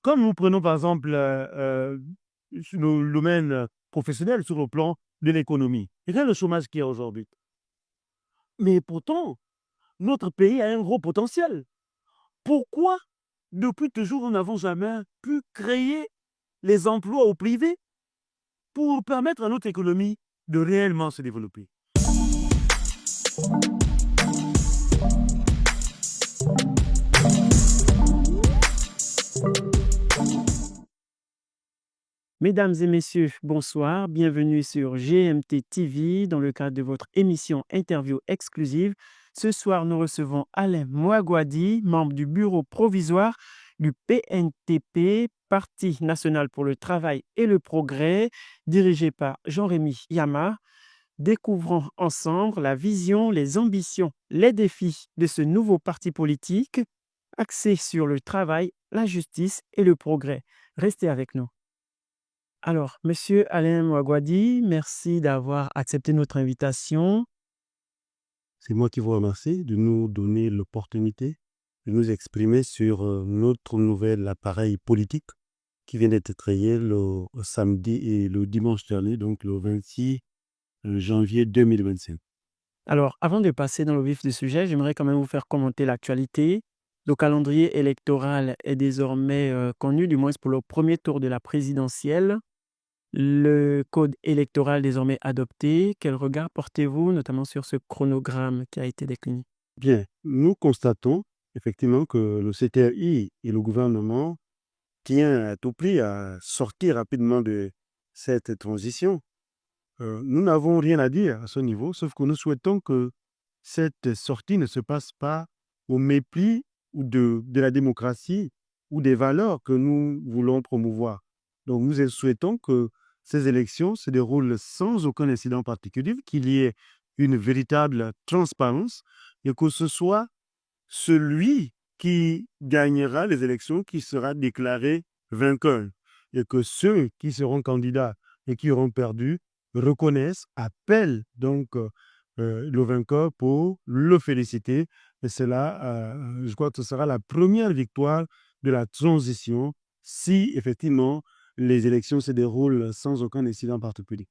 Comme nous prenons par exemple sur le domaine professionnel, sur le plan de l'économie, regarde le chômage qu'il y a aujourd'hui. Mais pourtant, notre pays a un gros potentiel. Pourquoi, depuis toujours, nous n'avons jamais pu créer les emplois au privé pour permettre à notre économie de réellement se développer? Mesdames et messieurs, bonsoir. Bienvenue sur GMT TV dans le cadre de votre émission Interview exclusive. Ce soir, nous recevons Alain Mouagouadi, membre du bureau provisoire du PNTP, Parti national pour le travail et le progrès, dirigé par Jean-Rémy Yama. Découvrons ensemble la vision, les ambitions, les défis de ce nouveau parti politique axé sur le travail, la justice et le progrès. Restez avec nous. Alors, Monsieur Alain Mouagouadi, merci d'avoir accepté notre invitation. C'est moi qui vous remercie de nous donner l'opportunité de nous exprimer sur notre nouvel appareil politique qui vient d'être créé le samedi et le dimanche dernier, donc le 26 janvier 2025. Alors, avant de passer dans le vif du sujet, j'aimerais quand même vous faire commenter l'actualité. Le calendrier électoral est désormais connu, du moins pour le premier tour de la présidentielle. Le code électoral désormais adopté. Quel regard portez-vous notamment sur ce chronogramme qui a été décliné? Bien, nous constatons effectivement que le CTRI et le gouvernement tient à tout prix à sortir rapidement de cette transition. Nous n'avons rien à dire à ce niveau, sauf que nous souhaitons que cette sortie ne se passe pas au mépris ou de la démocratie ou des valeurs que nous voulons promouvoir. Donc nous souhaitons que ces élections se déroulent sans aucun incident particulier, qu'il y ait une véritable transparence et que ce soit celui qui gagnera les élections qui sera déclaré vainqueur et que ceux qui seront candidats et qui auront perdu reconnaissent, appellent donc le vainqueur pour le féliciter. Et cela, je crois que ce sera la première victoire de la transition si effectivement les élections se déroulent sans aucun incident particulier.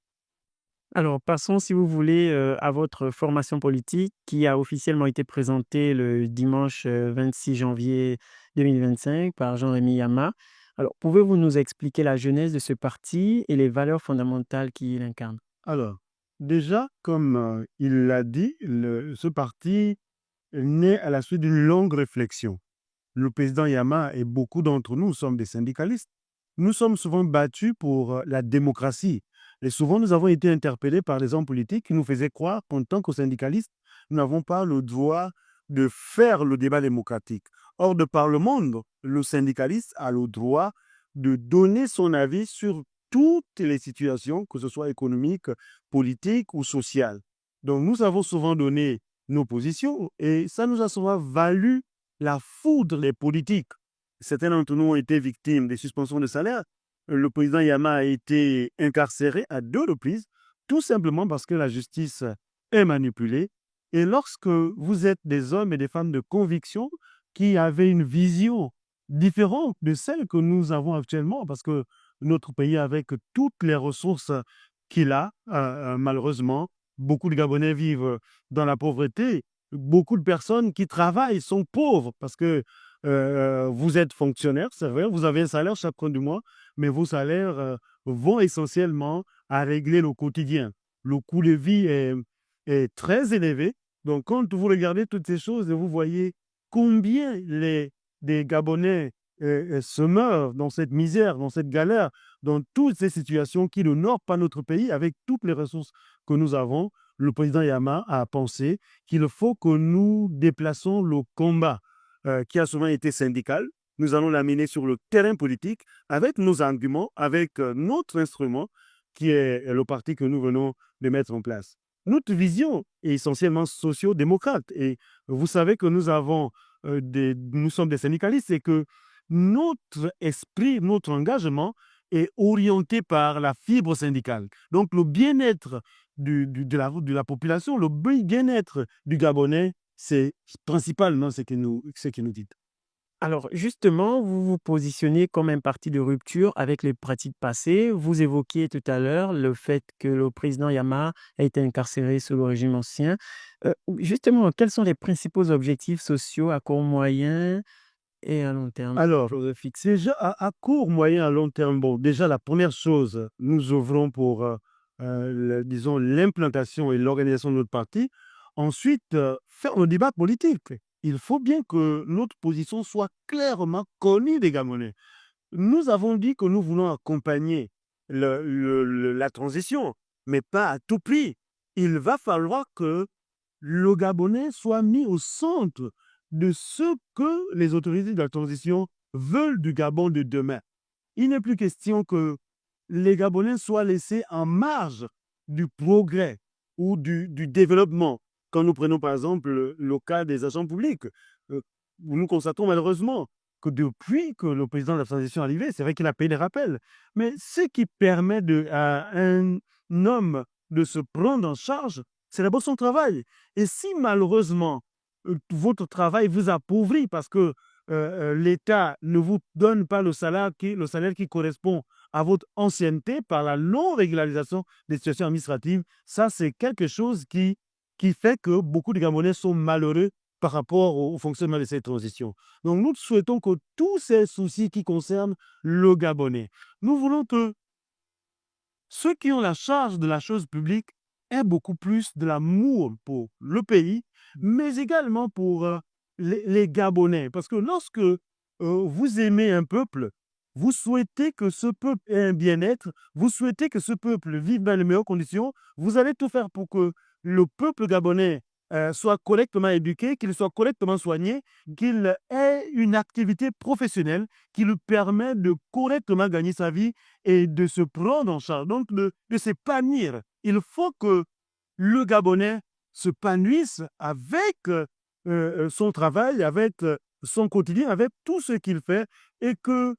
Alors, passons, si vous voulez, à votre formation politique qui a officiellement été présentée le dimanche 26 janvier 2025 par Jean-Rémy Yama. Alors, pouvez-vous nous expliquer la genèse de ce parti et les valeurs fondamentales qu'il incarne? Alors, déjà, comme il l'a dit, ce parti naît à la suite d'une longue réflexion. Le président Yama et beaucoup d'entre nous sommes des syndicalistes. Nous sommes souvent battus pour la démocratie. Et souvent, nous avons été interpellés par des hommes politiques qui nous faisaient croire qu'en tant que syndicalistes, nous n'avons pas le droit de faire le débat démocratique. Or, de par le monde, le syndicaliste a le droit de donner son avis sur toutes les situations, que ce soit économiques, politiques ou sociales. Donc, nous avons souvent donné nos positions et ça nous a souvent valu la foudre des politiques. Certains d'entre nous ont été victimes des suspensions de salaire. Le président Yama a été incarcéré à 2 reprises, tout simplement parce que la justice est manipulée. Et lorsque vous êtes des hommes et des femmes de conviction qui avaient une vision différente de celle que nous avons actuellement, parce que notre pays, avec toutes les ressources qu'il a, malheureusement, beaucoup de Gabonais vivent dans la pauvreté. Beaucoup de personnes qui travaillent sont pauvres parce que vous êtes fonctionnaire, c'est vrai, vous avez un salaire chaque fin du mois, mais vos salaires vont essentiellement à régler le quotidien. Le coût de vie est très élevé. Donc, quand vous regardez toutes ces choses, vous voyez combien des Gabonais se meurent dans cette misère, dans cette galère, dans toutes ces situations qui n'honorent pas notre pays avec toutes les ressources que nous avons. Le président Yama a pensé qu'il faut que nous déplaçons le combat qui a souvent été syndical. Nous allons l'amener sur le terrain politique avec nos arguments, avec notre instrument qui est le parti que nous venons de mettre en place. Notre vision est essentiellement socio-démocrate et vous savez que nous sommes des syndicalistes et que notre esprit, notre engagement est orienté par la fibre syndicale. Donc le bien-être de la population, le bien-être du Gabonais, c'est principalement ce que nous dites. Alors justement, vous vous positionnez comme un parti de rupture avec les pratiques passées. Vous évoquiez tout à l'heure le fait que le président Yama a été incarcéré sous le régime ancien. Justement, quels sont les principaux objectifs sociaux à court, moyen et à long terme Alors, que vous fixez? déjà à court, moyen, à long terme, bon, déjà la première chose, nous œuvrons pour, disons, l'implantation et l'organisation de notre parti. Ensuite, faire nos débats politiques. Il faut bien que notre position soit clairement connue des Gabonais. Nous avons dit que nous voulons accompagner la transition, mais pas à tout prix. Il va falloir que le Gabonais soit mis au centre de ce que les autorités de la transition veulent du Gabon de demain. Il n'est plus question que les Gabonais soient laissés en marge du progrès ou du développement. Quand nous prenons par exemple le cas des agents publics, nous constatons malheureusement que depuis que le président de la transition est arrivé, c'est vrai qu'il a payé les rappels, mais ce qui permet à un homme de se prendre en charge, c'est d'abord son travail. Et si malheureusement, votre travail vous appauvrit parce que l'État ne vous donne pas le salaire qui correspond à votre ancienneté par la non-régularisation des situations administratives, ça c'est quelque chose qui fait que beaucoup de Gabonais sont malheureux par rapport au fonctionnement de cette transition. Donc nous souhaitons que tous ces soucis qui concernent le Gabonais, nous voulons que ceux qui ont la charge de la chose publique aient beaucoup plus de l'amour pour le pays, mais également pour les Gabonais. Parce que lorsque vous aimez un peuple, vous souhaitez que ce peuple ait un bien-être, vous souhaitez que ce peuple vive dans les meilleures conditions, vous allez tout faire pour que le peuple gabonais soit correctement éduqué, qu'il soit correctement soigné, qu'il ait une activité professionnelle qui lui permet de correctement gagner sa vie et de se prendre en charge, donc de s'épanouir. Il faut que le Gabonais s'épanouisse avec son travail, avec son quotidien, avec tout ce qu'il fait, et que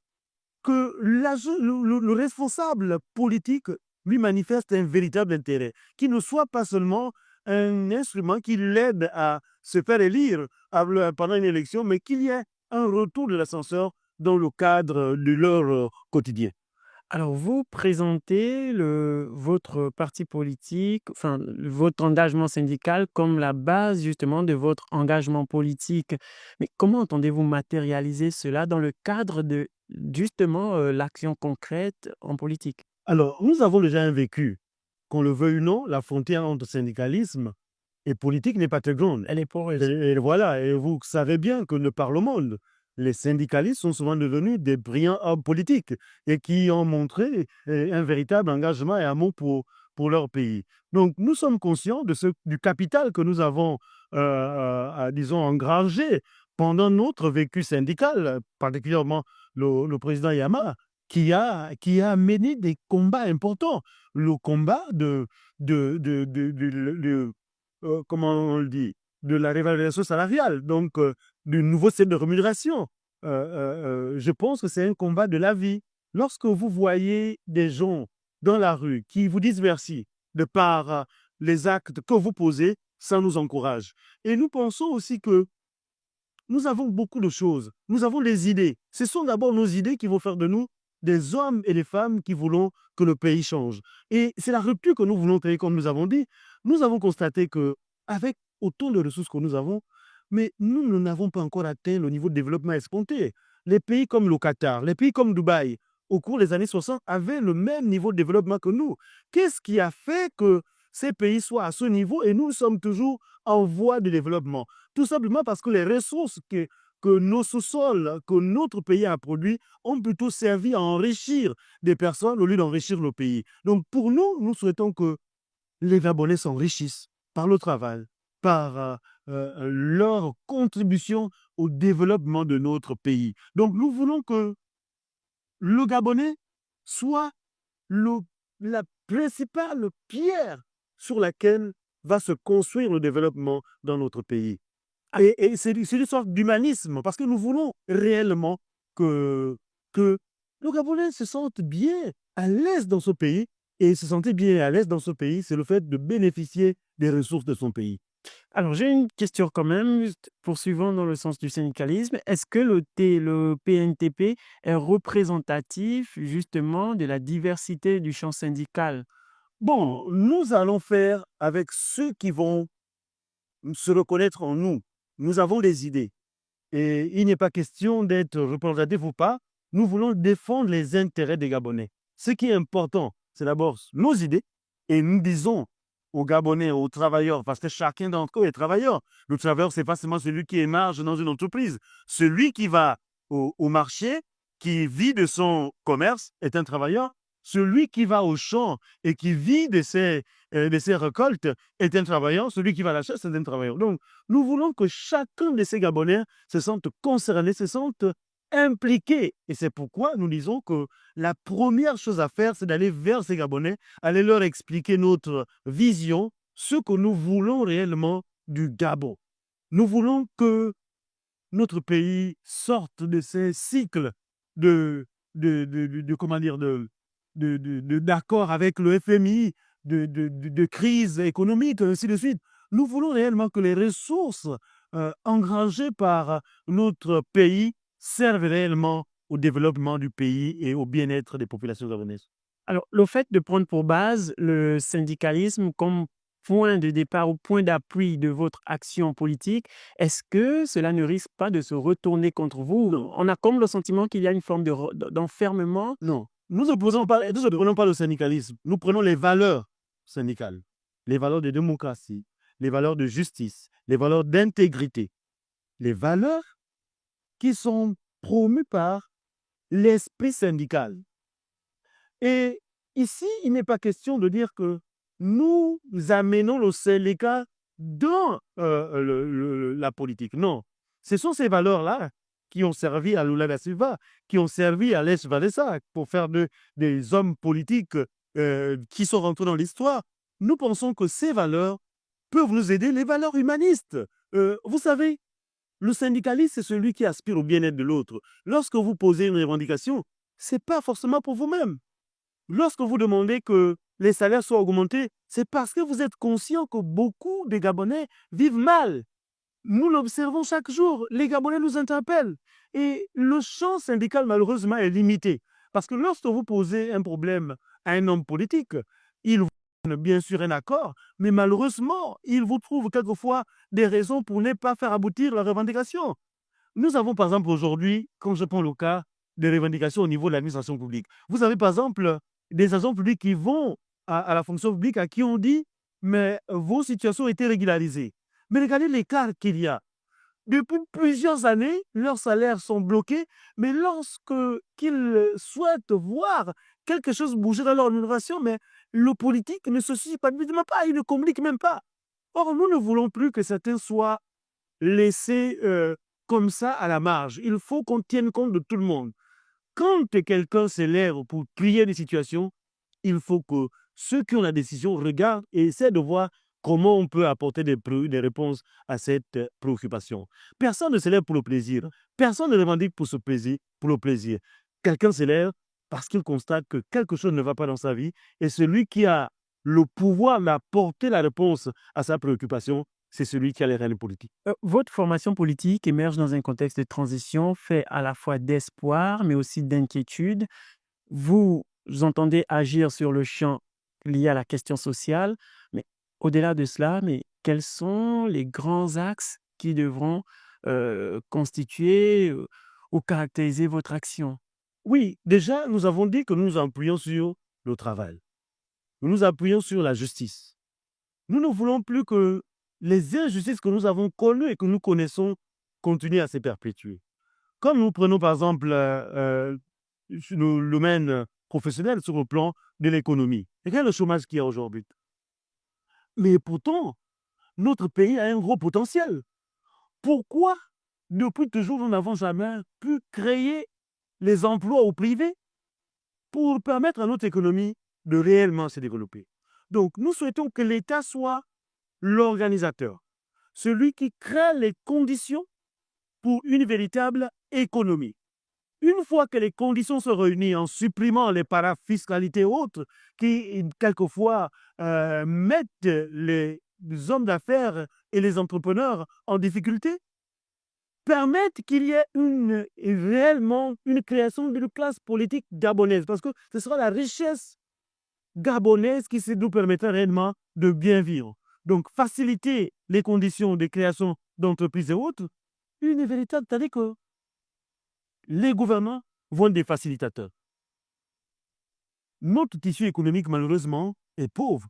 le responsable politique lui manifeste un véritable intérêt, qui ne soit pas seulement un instrument qui l'aide à se faire élire pendant une élection, mais qu'il y ait un retour de l'ascenseur dans le cadre de leur quotidien. Alors, vous présentez votre parti politique, enfin, votre engagement syndical comme la base justement de votre engagement politique. Mais comment entendez-vous matérialiser cela dans le cadre de justement l'action concrète en politique? Alors, nous avons déjà un vécu. Qu'on le veuille ou non, la frontière entre syndicalisme et politique n'est pas très grande. Elle est Et, poreuse. et voilà, et vous savez bien que par le monde, les syndicalistes sont souvent devenus des brillants hommes politiques et qui ont montré un véritable engagement et amour pour leur pays. Donc, nous sommes conscients du capital que nous avons, disons, engrangé pendant notre vécu syndical, particulièrement le président Yama, qui a mené des combats importants. Le combat comment on le dit, de la révalorisation salariale, donc du nouveau système de rémunération. Je pense que c'est un combat de la vie. Lorsque vous voyez des gens dans la rue qui vous disent merci de par les actes que vous posez, ça nous encourage. Et nous pensons aussi que nous avons beaucoup de choses. Nous avons des idées. Ce sont d'abord nos idées qui vont faire de nous des hommes et des femmes qui voulons que le pays change. Et c'est la rupture que nous voulons créer, comme nous avons dit. Nous avons constaté que avec autant de ressources que nous avons, mais nous n'avons pas encore atteint le niveau de développement escompté. Les pays comme le Qatar, les pays comme Dubaï, au cours des années 60, avaient le même niveau de développement que nous. Qu'est-ce qui a fait que ces pays soient à ce niveau et nous sommes toujours en voie de développement? Tout simplement parce que les ressources que nos sous-sols, que notre pays a produits, ont plutôt servi à enrichir des personnes au lieu d'enrichir le pays. Donc pour nous, nous souhaitons que les Gabonais s'enrichissent par le travail, par leur contribution au développement de notre pays. Donc nous voulons que le Gabonais soit le, la principale pierre sur laquelle va se construire le développement dans notre pays. Et c'est une sorte d'humanisme, parce que nous voulons réellement que les Gabonais se sentent bien à l'aise dans ce pays. Et se sentir bien à l'aise dans ce pays, c'est le fait de bénéficier des ressources de son pays. Alors, j'ai une question quand même, juste poursuivant dans le sens du syndicalisme. Est-ce que le PNTP est représentatif justement de la diversité du champ syndical? Bon, nous allons faire avec ceux qui vont se reconnaître en nous. Nous avons des idées. Et il n'est pas question d'être représentatif ou pas. Nous voulons défendre les intérêts des Gabonais. Ce qui est important, c'est d'abord nos idées. Et nous disons aux Gabonais, aux travailleurs, parce que chacun d'entre eux est travailleur. Le travailleur, c'est pas seulement celui qui émarge dans une entreprise. Celui qui va au marché, qui vit de son commerce, est un travailleur. Celui qui va au champ et qui vit de ses récoltes est un travailleur. Celui qui va à la chasse est un travailleur. Donc, nous voulons que chacun de ces Gabonais se sente concerné, se sente impliqué. Et c'est pourquoi nous disons que la première chose à faire, c'est d'aller vers ces Gabonais, aller leur expliquer notre vision, ce que nous voulons réellement du Gabon. Nous voulons que notre pays sorte de ces cycles comment dire, d'accord avec le FMI, de crise économique, ainsi de suite. Nous voulons réellement que les ressources engrangées par notre pays servent réellement au développement du pays et au bien-être des populations gabonaises. Alors, le fait de prendre pour base le syndicalisme comme point de départ ou point d'appui de votre action politique, est-ce que cela ne risque pas de se retourner contre vous? Non. On a comme le sentiment qu'il y a une forme d'enfermement. Non, nous ne prenons pas le syndicalisme, nous prenons les valeurs syndicales, les valeurs de démocratie, les valeurs de justice, les valeurs d'intégrité, les valeurs qui sont promues par l'esprit syndical. Et ici, il n'est pas question de dire que nous amenons le syndicat dans la politique. Non, ce sont ces valeurs-là qui ont servi à Lula da Silva, qui ont servi à Lech Walesa pour faire des hommes politiques qui sont rentrés dans l'histoire. Nous pensons que ces valeurs peuvent nous aider, les valeurs humanistes. Vous savez, le syndicaliste, c'est celui qui aspire au bien-être de l'autre. Lorsque vous posez une revendication, ce n'est pas forcément pour vous-même. Lorsque vous demandez que les salaires soient augmentés, c'est parce que vous êtes conscient que beaucoup de Gabonais vivent mal. Nous l'observons chaque jour. Les Gabonais nous interpellent. Et le champ syndical, malheureusement, est limité. Parce que lorsque vous posez un problème à un homme politique, il vous donne bien sûr un accord, mais malheureusement, il vous trouve quelquefois des raisons pour ne pas faire aboutir la revendication. Nous avons par exemple aujourd'hui, quand je prends le cas des revendications au niveau de l'administration publique, vous avez par exemple des agents publics qui vont à la fonction publique à qui on dit mais vos situations ont été régularisées. Mais regardez l'écart qu'il y a. Depuis plusieurs années, leurs salaires sont bloqués, mais lorsqu'ils souhaitent voir quelque chose bouger dans leur rémunération, mais le politique ne se suit pas, il ne communique même pas. Or, nous ne voulons plus que certains soient laissés comme ça à la marge. Il faut qu'on tienne compte de tout le monde. Quand quelqu'un s'élève pour crier des situations, il faut que ceux qui ont la décision regardent et essaient de voir comment on peut apporter des réponses à cette préoccupation. Personne ne s'élève pour le plaisir. Personne ne revendique pour le plaisir. Quelqu'un s'élève parce qu'il constate que quelque chose ne va pas dans sa vie et celui qui a le pouvoir d'apporter la réponse à sa préoccupation, c'est celui qui a les rênes politiques. Votre formation politique émerge dans un contexte de transition fait à la fois d'espoir, mais aussi d'inquiétude. Vous entendez agir sur le champ lié à la question sociale, mais au-delà de cela, mais quels sont les grands axes qui devront constituer ou caractériser votre action? Oui, déjà, nous avons dit que nous nous appuyons sur le travail. Nous nous appuyons sur la justice. Nous ne voulons plus que les injustices que nous avons connues et que nous connaissons continuent à se perpétuer. Comme nous prenons par exemple le domaine professionnel sur le plan de l'économie. Regarde le chômage qu'il y a aujourd'hui. Mais pourtant, notre pays a un gros potentiel. Pourquoi, depuis toujours, nous n'avons jamais pu créer les emplois au privé pour permettre à notre économie de réellement se développer? Donc, nous souhaitons que l'État soit l'organisateur, celui qui crée les conditions pour une véritable économie. Une fois que les conditions sont réunies en supprimant les parafiscalités autres qui, quelquefois, mettent les hommes d'affaires et les entrepreneurs en difficulté, permettre qu'il y ait réellement une création d'une classe politique gabonaise, parce que ce sera la richesse gabonaise qui nous permettra réellement de bien vivre. Donc, faciliter les conditions de création d'entreprises et autres, une véritable, c'est-à-dire que les gouvernants vont être des facilitateurs. Notre tissu économique, malheureusement, est pauvre.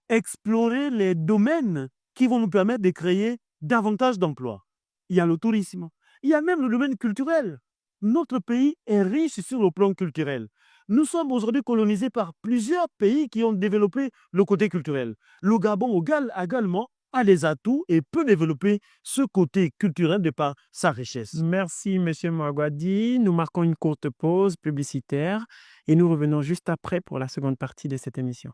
Explorer les domaines qui vont nous permettre de créer davantage d'emplois. Il y a le tourisme, il y a même le domaine culturel. Notre pays est riche sur le plan culturel. Nous sommes aujourd'hui colonisés par plusieurs pays qui ont développé le côté culturel. Le Gabon également a les atouts et peut développer ce côté culturel de par sa richesse. Merci, M. Mwagwadi. Nous marquons une courte pause publicitaire et nous revenons juste après pour la seconde partie de cette émission.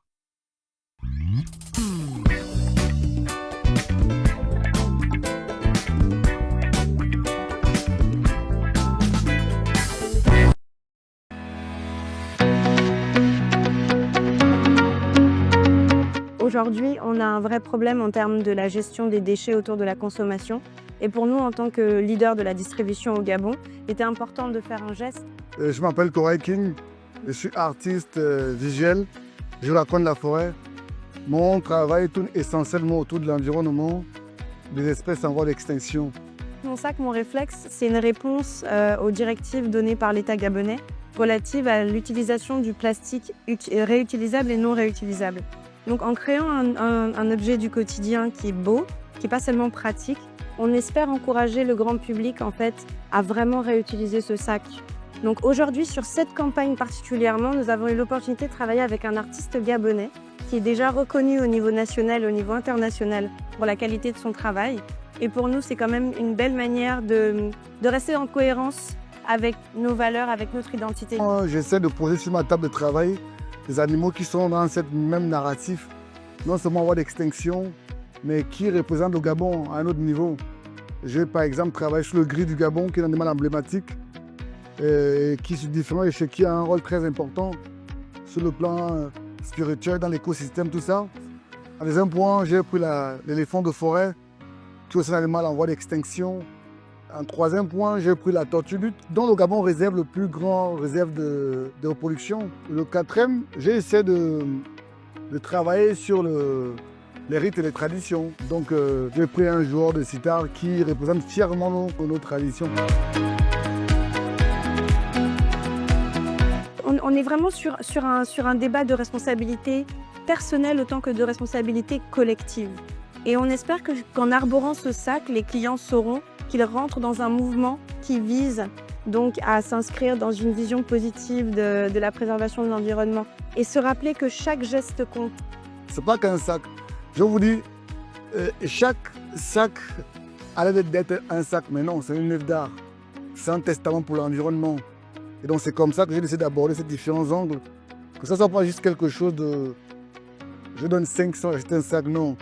Aujourd'hui, on a un vrai problème en termes de la gestion des déchets autour de la consommation. Et pour nous, en tant que leader de la distribution au Gabon, il était important de faire un geste. Je m'appelle Koray King, je suis artiste visuel, je raconte la forêt. Mon travail tourne essentiellement autour de l'environnement, des espèces en voie d'extinction. Mon sac, mon réflexe, c'est une réponse aux directives données par l'État gabonais relatives à l'utilisation du plastique réutilisable et non réutilisable. Donc en créant un objet du quotidien qui est beau, qui n'est pas seulement pratique, on espère encourager le grand public en fait à vraiment réutiliser ce sac. Donc aujourd'hui, sur cette campagne particulièrement, nous avons eu l'opportunité de travailler avec un artiste gabonais qui est déjà reconnu au niveau national et au niveau international pour la qualité de son travail. Et pour nous, c'est quand même une belle manière de rester en cohérence avec nos valeurs, avec notre identité. J'essaie de poser sur ma table de travail des animaux qui sont dans cette même narratif, non seulement en voie d'extinction, mais qui représentent le Gabon à un autre niveau. Je vais par exemple travailler sur le gris du Gabon, qui est un animal emblématique, et qui se différencie et qui a un rôle très important sur le plan spirituel, dans l'écosystème, tout ça. En deuxième point, j'ai pris l'éléphant de forêt, qui est aussi un animal en voie d'extinction. En troisième point, j'ai pris la tortue lutte, dont le Gabon réserve le plus grand réserve de reproduction. Le quatrième, j'ai essayé de travailler sur les rites et les traditions. Donc j'ai pris un joueur de sitar qui représente fièrement nos traditions. On est vraiment sur un débat de responsabilité personnelle autant que de responsabilité collective. Et on espère qu'en arborant ce sac, les clients sauront qu'ils rentrent dans un mouvement qui vise donc à s'inscrire dans une vision positive de la préservation de l'environnement et se rappeler que chaque geste compte. C'est pas qu'un sac. Je vous dis, chaque sac a l'air d'être un sac, mais non, c'est une œuvre d'art. C'est un testament pour l'environnement. Et donc c'est comme ça que j'ai décidé d'aborder ces différents angles. Que ça ne soit pas juste quelque chose de... Je donne 500, j'achète un sac, non.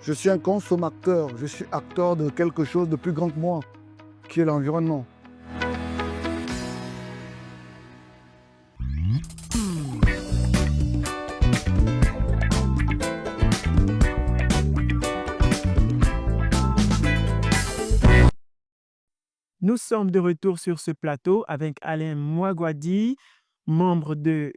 Je suis un consommateur, je suis acteur de quelque chose de plus grand que moi, qui est l'environnement. Nous sommes de retour sur ce plateau avec Alain Mwagwadi, membre du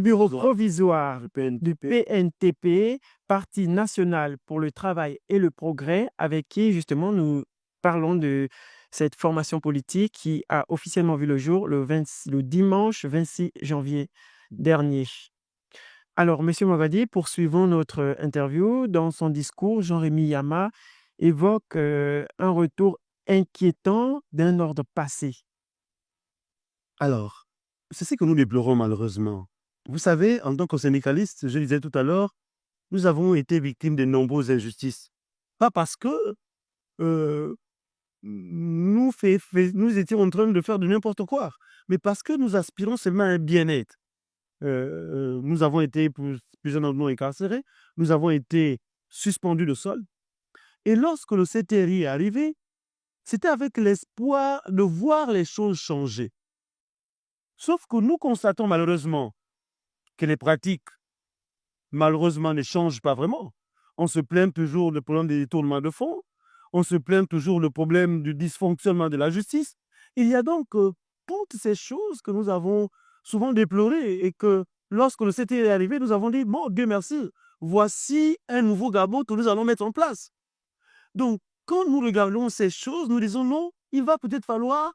bureau provisoire du PNTP, Parti national pour le travail et le progrès, avec qui justement nous parlons de cette formation politique qui a officiellement vu le jour le dimanche 26 janvier dernier. Alors, M. Mwagwadi, poursuivons notre interview. Dans son discours, Jean-Rémy Yama évoque un retour inquiétant d'un ordre passé. Alors, c'est ce que nous déplorons malheureusement. Vous savez, en tant que syndicalistes, je disais tout à l'heure, nous avons été victimes de nombreuses injustices. Pas parce que nous étions en train de faire de n'importe quoi, mais parce que nous aspirons seulement à un bien-être. Nous avons été, plusieurs d'entre nous, incarcérés, nous avons été suspendus de sol. Et lorsque le CTRI est arrivé, c'était avec l'espoir de voir les choses changer. Sauf que nous constatons malheureusement que les pratiques, malheureusement, ne changent pas vraiment. On se plaint toujours du problème des détournements de fonds. On se plaint toujours du problème du dysfonctionnement de la justice. Il y a donc toutes ces choses que nous avons souvent déplorées et que lorsque le CT est arrivé, nous avons dit, bon, Dieu merci, voici un nouveau Gabon que nous allons mettre en place. Donc, quand nous regardons ces choses, nous disons non, il va peut-être falloir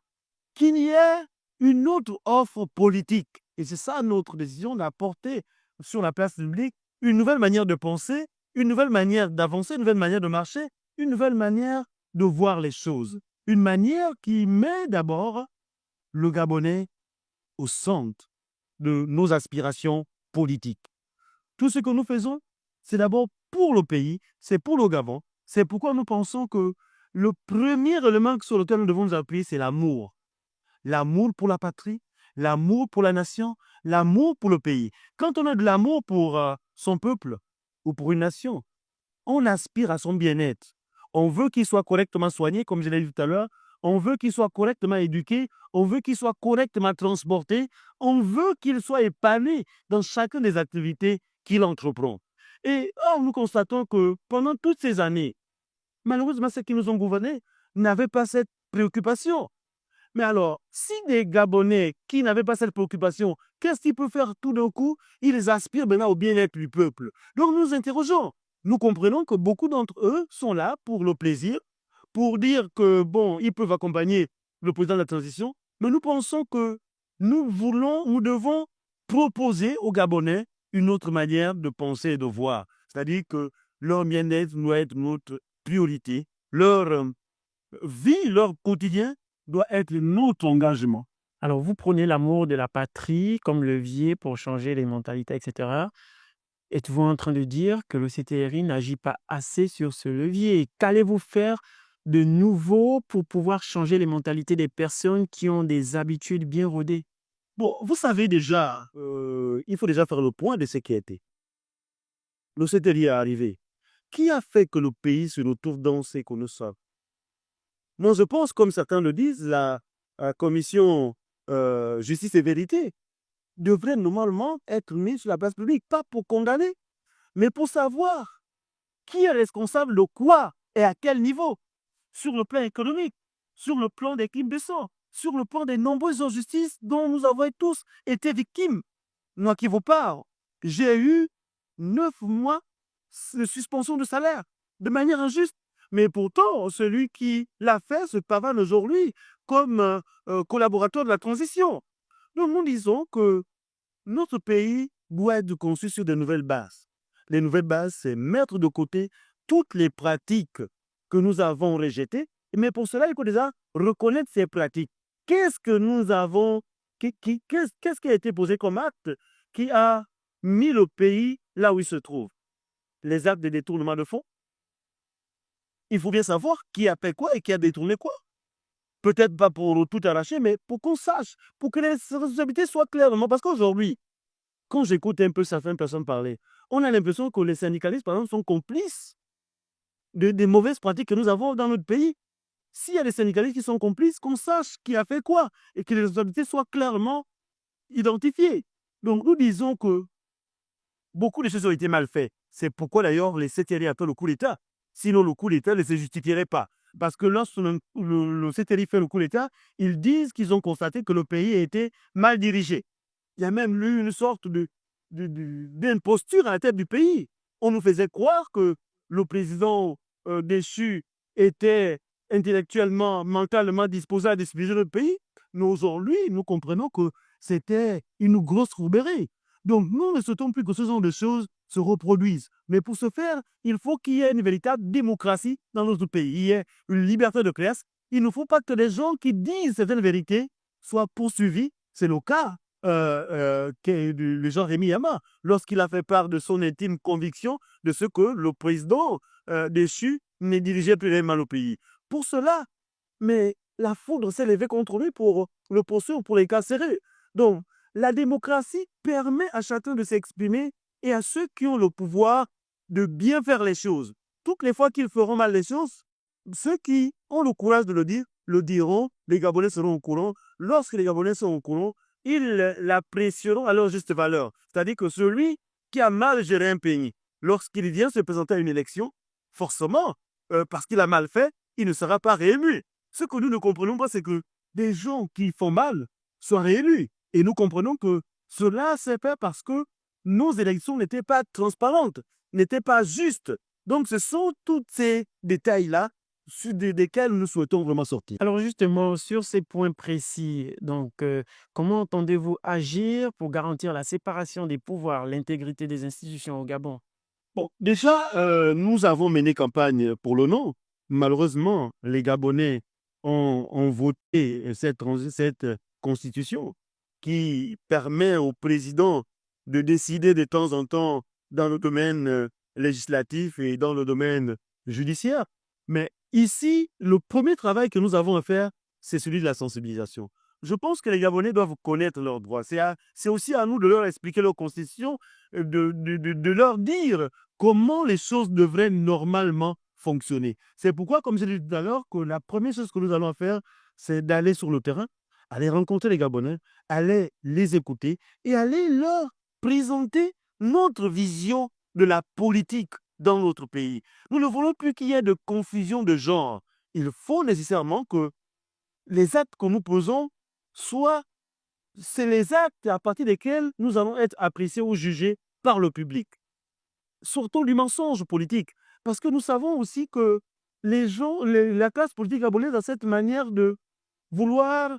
qu'il y ait une autre offre politique. Et c'est ça notre décision d'apporter sur la place publique une nouvelle manière de penser, une nouvelle manière d'avancer, une nouvelle manière de marcher, une nouvelle manière de voir les choses. Une manière qui met d'abord le Gabonais au centre de nos aspirations politiques. Tout ce que nous faisons, c'est d'abord pour le pays, c'est pour le Gabon. C'est pourquoi nous pensons que le premier élément sur lequel nous devons nous appuyer, c'est l'amour. L'amour pour la patrie, l'amour pour la nation, l'amour pour le pays. Quand on a de l'amour pour son peuple ou pour une nation, on aspire à son bien-être. On veut qu'il soit correctement soigné, comme je l'ai dit tout à l'heure. On veut qu'il soit correctement éduqué. On veut qu'il soit correctement transporté. On veut qu'il soit épané dans chacune des activités qu'il entreprend. Et or, nous constatons que pendant toutes ces années, malheureusement, ceux qui nous ont gouvernés n'avaient pas cette préoccupation. Mais alors, si des Gabonais qui n'avaient pas cette préoccupation, qu'est-ce qu'ils peuvent faire tout d'un coup? Ils aspirent maintenant au bien-être du peuple. Donc nous nous interrogeons. Nous comprenons que beaucoup d'entre eux sont là pour le plaisir, pour dire que, bon, ils peuvent accompagner le président de la transition, mais nous pensons que nous devons proposer aux Gabonais une autre manière de penser et de voir. C'est-à-dire que leur bien-être doit être notre priorité, leur vie, leur quotidien doit être notre engagement. Alors, vous prenez l'amour de la patrie comme levier pour changer les mentalités, etc. Êtes-vous en train de dire que le CTRI n'agit pas assez sur ce levier? Qu'allez-vous faire de nouveau pour pouvoir changer les mentalités des personnes qui ont des habitudes bien rodées? Bon, vous savez déjà, il faut déjà faire le point de ce qui a été. Le CTRI est arrivé. Qui a fait que le pays se retrouve dans ce que nous sommes? Moi, je pense, comme certains le disent, la commission justice et vérité devrait normalement être mise sur la place publique, pas pour condamner, mais pour savoir qui est responsable de quoi et à quel niveau, sur le plan économique, sur le plan des crimes de sang, sur le plan des nombreuses injustices dont nous avons tous été victimes. Moi qui vous parle, j'ai eu 9 mois de suspension de salaire de manière injuste. Mais pourtant, celui qui l'a fait se pavane aujourd'hui comme collaborateur de la transition. Donc nous disons que notre pays doit être construit sur de nouvelles bases. Les nouvelles bases, c'est mettre de côté toutes les pratiques que nous avons rejetées. Mais pour cela, il faut déjà reconnaître ces pratiques. Qu'est-ce que nous avons, qu'est-ce qui a été posé comme acte qui a mis le pays là où il se trouve? Les actes de détournement de fonds. Il faut bien savoir qui a fait quoi et qui a détourné quoi. Peut-être pas pour tout arracher, mais pour qu'on sache, pour que les responsabilités soient clairement. Parce qu'aujourd'hui, quand j'écoute un peu certaines personnes parler, on a l'impression que les syndicalistes, par exemple, sont complices des mauvaises pratiques que nous avons dans notre pays. S'il y a des syndicalistes qui sont complices, qu'on sache qui a fait quoi et que les responsabilités soient clairement identifiées. Donc nous disons que beaucoup de choses ont été mal faites. C'est pourquoi d'ailleurs les CTRI appellent le coup d'État. Sinon, le coup d'État ne se justifierait pas. Parce que lorsque le CTRI fait le coup d'État, ils disent qu'ils ont constaté que le pays a été mal dirigé. Il y a même eu une sorte d'imposture à la tête du pays. On nous faisait croire que le président déchu était intellectuellement, mentalement disposé à diriger le pays. Mais aujourd'hui, nous comprenons que c'était une grosse rouberie. Donc, nous ne souhaitons plus que ce genre de choses se reproduisent. Mais pour ce faire, il faut qu'il y ait une véritable démocratie dans notre pays. Il y ait une liberté de presse. Il ne faut pas que les gens qui disent certaines vérités soient poursuivis. C'est le cas du Jean Rémy Yama, lorsqu'il a fait part de son intime conviction de ce que le président déchu ne dirigeait plus réellement le pays. Pour cela, mais la foudre s'est levée contre lui pour le poursuivre, pour les carcérer. Donc, la démocratie permet à chacun de s'exprimer et à ceux qui ont le pouvoir de bien faire les choses. Toutes les fois qu'ils feront mal les choses, ceux qui ont le courage de le dire, le diront, les Gabonais seront au courant. Lorsque les Gabonais sont au courant, ils l'apprécieront à leur juste valeur. C'est-à-dire que celui qui a mal géré un pays, lorsqu'il vient se présenter à une élection, forcément, parce qu'il a mal fait, il ne sera pas réélu. Ce que nous ne comprenons pas, c'est que des gens qui font mal soient réélus. Et nous comprenons que cela s'est fait parce que nos élections n'étaient pas transparentes, n'étaient pas justes. Donc, ce sont tous ces détails-là desquels nous souhaitons vraiment sortir. Alors justement, sur ces points précis, donc, comment entendez-vous agir pour garantir la séparation des pouvoirs, l'intégrité des institutions au Gabon? Bon, déjà, nous avons mené campagne pour le non. Malheureusement, les Gabonais ont voté cette constitution qui permet au président de décider de temps en temps dans le domaine législatif et dans le domaine judiciaire. Mais ici, le premier travail que nous avons à faire, c'est celui de la sensibilisation. Je pense que les Gabonais doivent connaître leurs droits. C'est aussi à nous de leur expliquer leur constitution, de leur dire comment les choses devraient normalement fonctionner. C'est pourquoi, comme je l'ai dit tout à l'heure, que la première chose que nous allons faire, c'est d'aller sur le terrain, aller rencontrer les Gabonais, aller les écouter et aller leur présenter notre vision de la politique dans notre pays. Nous ne voulons plus qu'il y ait de confusion de genre. Il faut nécessairement que les actes que nous posons c'est les actes à partir desquels nous allons être appréciés ou jugés par le public. Sortons du mensonge politique, parce que nous savons aussi que la classe politique gabonaise a cette manière de vouloir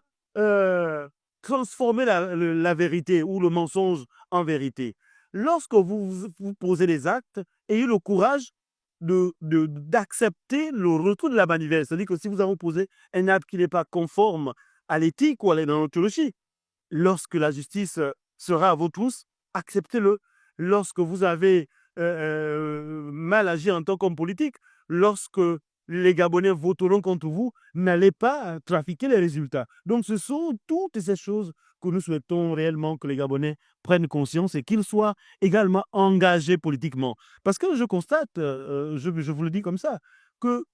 transformer la vérité ou le mensonge en vérité. Lorsque vous posez des actes, ayez le courage d'accepter le retour de la manivelle. C'est-à-dire que si vous avez posé un acte qui n'est pas conforme à l'éthique ou à la déontologie, lorsque la justice sera à vous tous, acceptez-le. Lorsque vous avez mal agi en tant qu'homme politique, lorsque les Gabonais voteront contre vous, n'allez pas trafiquer les résultats. Donc, ce sont toutes ces choses que nous souhaitons réellement que les Gabonais prennent conscience et qu'ils soient également engagés politiquement. Parce que je constate, je vous le dis comme ça, que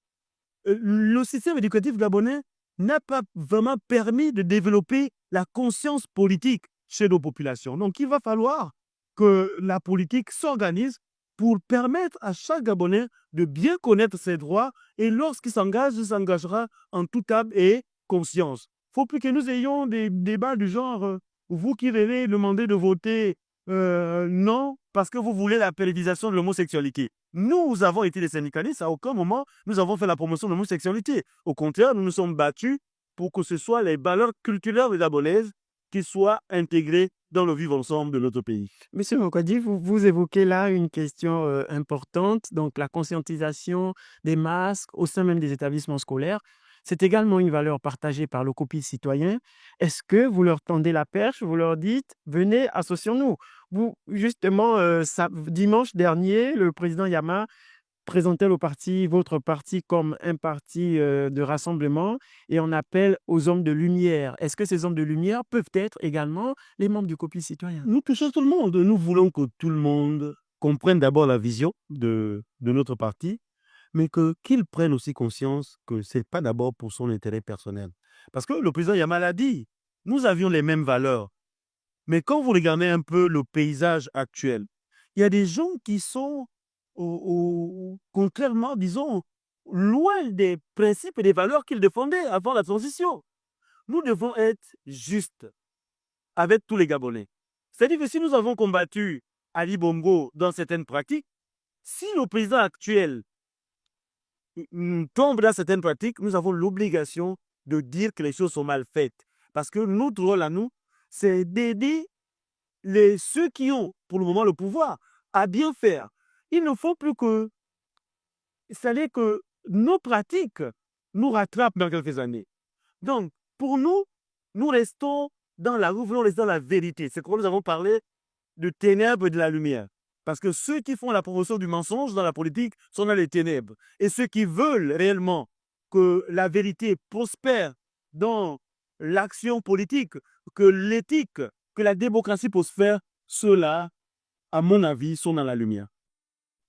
le système éducatif gabonais n'a pas vraiment permis de développer la conscience politique chez nos populations. Donc, il va falloir que la politique s'organise pour permettre à chaque Gabonais de bien connaître ses droits et lorsqu'il s'engage, il s'engagera en toute âme et conscience. Il ne faut plus que nous ayons des débats du genre vous qui venez demander de voter non parce que vous voulez la pérennisation de l'homosexualité. Nous avons été des syndicalistes, à aucun moment nous avons fait la promotion de l'homosexualité. Au contraire, nous nous sommes battus pour que ce soit les valeurs culturelles gabonaises qui soient intégrées dans le vivre ensemble de notre pays. Monsieur Mokwadi, vous évoquez là une question importante, donc la conscientisation des masques au sein même des établissements scolaires. C'est également une valeur partagée par le COPIL citoyen. Est-ce que vous leur tendez la perche, vous leur dites, venez, associons-nous? Justement, dimanche dernier, le président Yama présentait votre parti comme un parti de rassemblement et on appelle aux hommes de lumière. Est-ce que ces hommes de lumière peuvent être également les membres du COPIL citoyen? Nous touchons tout le monde. Nous voulons que tout le monde comprenne d'abord la vision de notre parti, mais qu'il prenne aussi conscience que ce n'est pas d'abord pour son intérêt personnel. Parce que le président Yama l'a dit, nous avions les mêmes valeurs. Mais quand vous regardez un peu le paysage actuel, il y a des gens qui sont contrairement, disons, loin des principes et des valeurs qu'ils défendaient avant la transition. Nous devons être justes avec tous les Gabonais. C'est-à-dire que si nous avons combattu Ali Bongo dans certaines pratiques, si le président actuel tombe dans certaines pratiques, nous avons l'obligation de dire que les choses sont mal faites. Parce que notre rôle à nous, c'est d'aider ceux qui ont pour le moment le pouvoir à bien faire. Il ne faut plus que nos pratiques nous rattrapent dans quelques années. Donc, pour nous, nous restons dans la rue, nous restons dans la vérité. C'est comme nous avons parlé de ténèbres et de la lumière. Parce que ceux qui font la promotion du mensonge dans la politique sont dans les ténèbres. Et ceux qui veulent réellement que la vérité prospère dans l'action politique, que l'éthique, que la démocratie prospère, ceux-là, à mon avis, sont dans la lumière.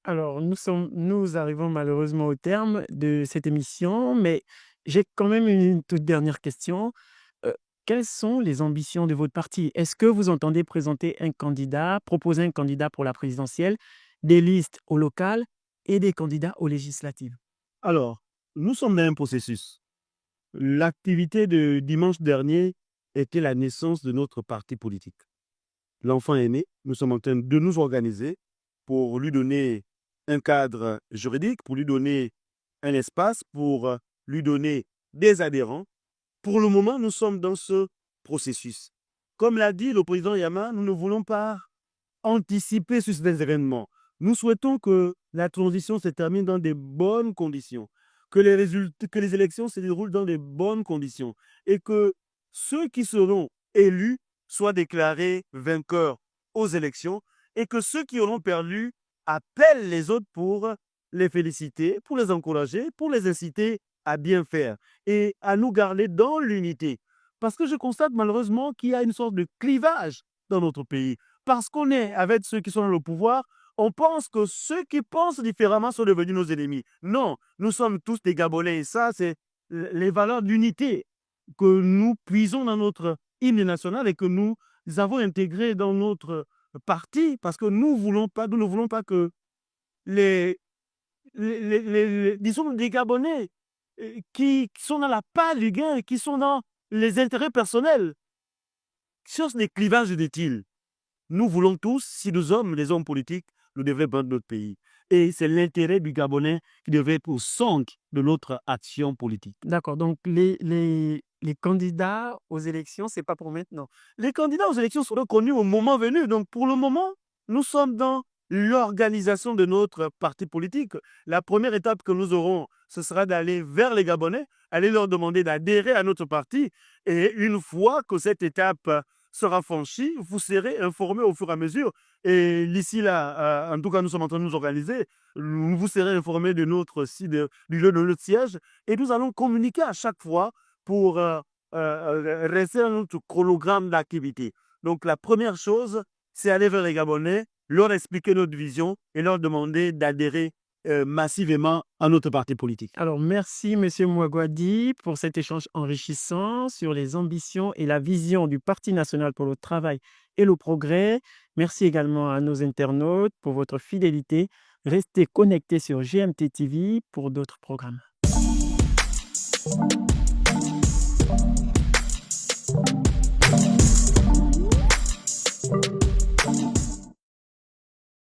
Alors, nous arrivons malheureusement au terme de cette émission, mais j'ai quand même une toute dernière question. Quelles sont les ambitions de votre parti? Est-ce que vous entendez proposer un candidat pour la présidentielle? des listes aux locales et des candidats aux législatives? Alors, nous sommes dans un processus. L'activité de dimanche dernier était la naissance de notre parti politique. L'enfant est né, nous sommes en train de nous organiser pour lui donner un cadre juridique, pour lui donner un espace, pour lui donner des adhérents. Pour le moment, nous sommes dans ce processus. Comme l'a dit le président Yama, nous ne voulons pas anticiper sur ces événements. Nous souhaitons que la transition se termine dans de bonnes conditions, que les élections se déroulent dans de bonnes conditions et que ceux qui seront élus soient déclarés vainqueurs aux élections et que ceux qui auront perdu appellent les autres pour les féliciter, pour les encourager, pour les inciter à bien faire et à nous garder dans l'unité. Parce que je constate malheureusement qu'il y a une sorte de clivage dans notre pays. Parce qu'on est avec ceux qui sont dans le pouvoir, on pense que ceux qui pensent différemment sont devenus nos ennemis. Non, nous sommes tous des Gabonais et ça, c'est les valeurs d'unité que nous puisons dans notre hymne national et que nous avons intégré dans notre parti parce que nous ne voulons pas que disons, des Gabonais qui sont dans la part du gain, qui sont dans les intérêts personnels, cherchent des clivages inutiles. Nous voulons tous, si nous sommes les hommes politiques, le développement de notre pays. Et c'est l'intérêt du Gabonais qui devrait être au centre de notre action politique. D'accord, donc les candidats aux élections, ce n'est pas pour maintenant. Les candidats aux élections seront connus au moment venu. Donc pour le moment, nous sommes dans l'organisation de notre parti politique. La première étape que nous aurons, ce sera d'aller vers les Gabonais, aller leur demander d'adhérer à notre parti. Et une fois que cette étape sera franchie, vous serez informés au fur et à mesure. Et d'ici là, en tout cas, nous sommes en train de nous organiser. Vous serez informés de notre du lieu de notre siège et nous allons communiquer à chaque fois pour rester dans notre chronogramme d'activité. Donc, la première chose, c'est aller vers les Gabonais, leur expliquer notre vision et leur demander d'adhérer massivement à notre parti politique. Alors, merci, M. Mouagouadi, pour cet échange enrichissant sur les ambitions et la vision du Parti national pour le travail et le progrès. Merci également à nos internautes pour votre fidélité. Restez connectés sur GMT TV pour d'autres programmes.